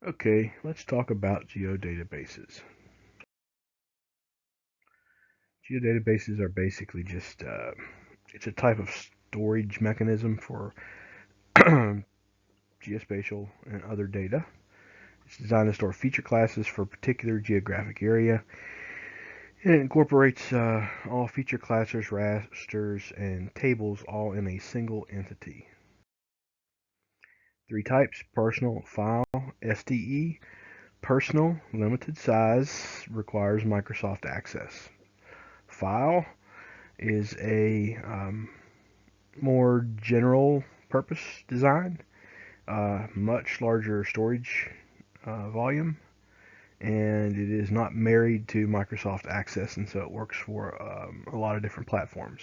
Okay, let's talk about geodatabases. Geodatabases are basically just, it's a type of storage mechanism for geospatial and other data. It's designed to store feature classes for a particular geographic area, and it incorporates all feature classes, rasters, and tables all in a single entity. Three types: personal, file, SDE. Personal, limited size, requires Microsoft access. File is a more general purpose design, much larger storage volume, and it is not married to Microsoft Access, and so it works for a lot of different platforms.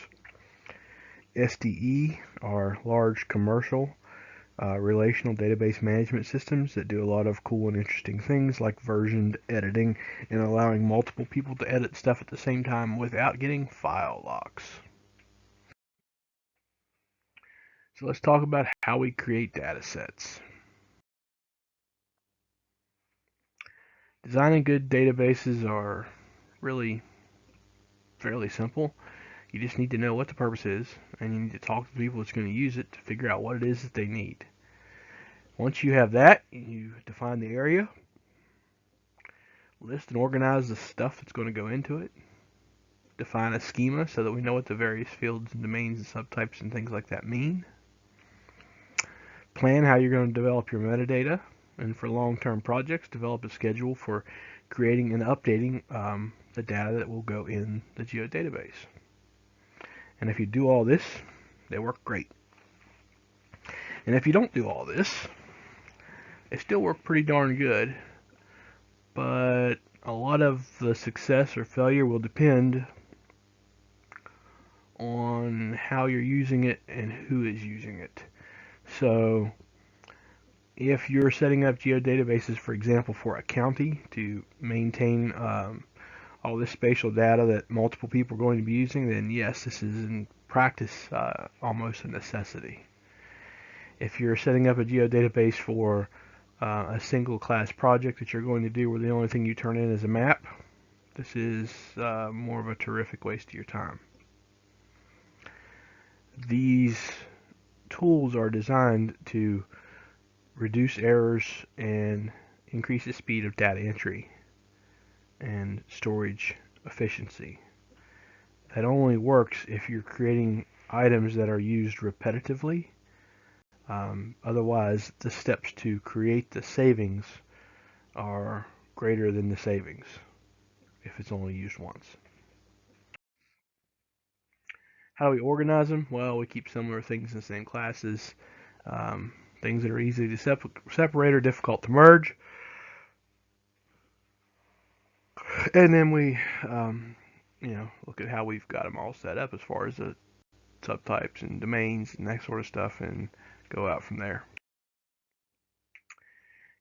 SDE are large commercial relational database management systems that do a lot of cool and interesting things like version editing and allowing multiple people to edit stuff at the same time without getting file locks. So let's talk about how we create datasets. Designing good databases are really fairly simple. You just need to know what the purpose is, and you need to talk to the people that's going to use it to figure out what it is that they need. Once you have that, you define the area, list and organize the stuff that's going to go into it, define a schema so that we know what the various fields and domains and subtypes and things like that mean, plan how you're going to develop your metadata, and for long-term projects, develop a schedule for creating and updating the data that will go in the geodatabase. And if you do all this, they work great. And if you don't do all this, they still work pretty darn good, but a lot of the success or failure will depend on how you're using it and who is using it. So if you're setting up geodatabases, for example, for a county to maintain all this spatial data that multiple people are going to be using, then yes, this is in practice almost a necessity. If you're setting up a geodatabase for a single class project that you're going to do where the only thing you turn in is a map, this is more of a terrific waste of your time. These tools are designed to reduce errors and increase the speed of data entry and storage efficiency. That only works if you're creating items that are used repetitively. Otherwise, the steps to create the savings are greater than the savings if it's only used once. How do we organize them? Well, we keep similar things in the same classes. Things that are easy to separate or difficult to merge. And then we, look at how we've got them all set up as far as the subtypes and domains and that sort of stuff, and go out from there.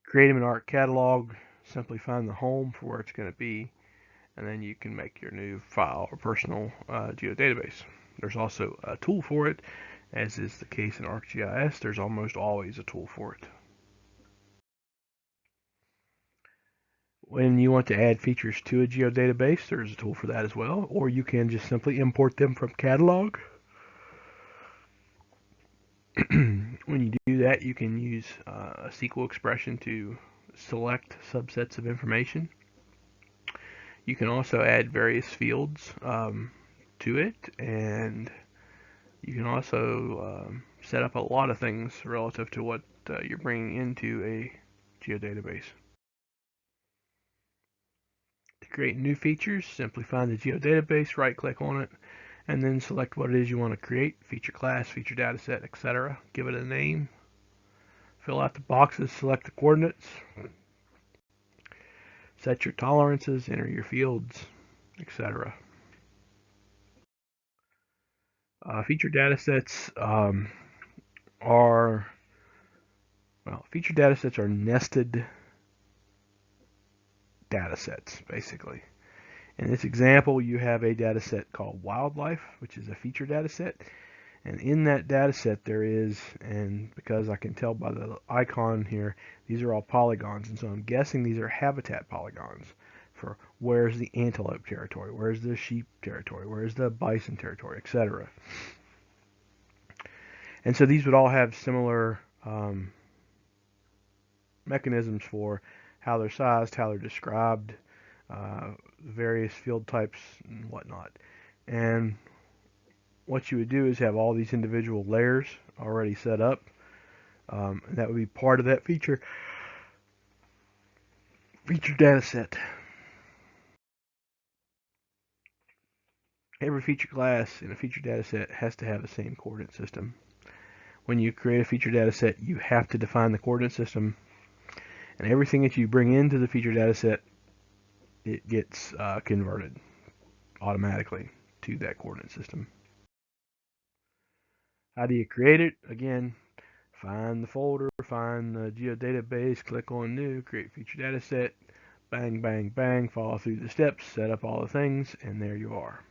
Create them in ArcCatalog. Simply find the home for where it's going to be, and then you can make your new file or personal geodatabase. There's also a tool for it, as is the case in ArcGIS. There's almost always a tool for it. When you want to add features to a geodatabase, there's a tool for that as well, or you can just simply import them from catalog. When you do that, you can use a SQL expression to select subsets of information. You can also add various fields to it, and you can also set up a lot of things relative to what you're bringing into a geodatabase. To create new features, simply find the geodatabase, right-click on it, and then select what it is you want to create: feature class, feature dataset, etc. Give it a name. Fill out the boxes, select the coordinates, set your tolerances, enter your fields, etc. Feature datasets are nested datasets, basically. In this example, you have a dataset called wildlife, which is a feature dataset, And in that data set there is, and because I can tell by the icon here, these are all polygons, and so I'm guessing these are habitat polygons for where's the antelope territory, where's the sheep territory, where's the bison territory, etc. And so these would all have similar mechanisms for how they're sized, how they're described, various field types and whatnot. And what you would do is have all these individual layers already set up. And that would be part of that feature data set. Every feature class in a feature data set has to have the same coordinate system. When you create a feature data set, you have to define the coordinate system, and everything that you bring into the feature data set, it gets converted automatically to that coordinate system. How do you create it? Again, find the folder, find the geodatabase, click on new, create feature data set, bang, bang, bang, follow through the steps, set up all the things, and there you are.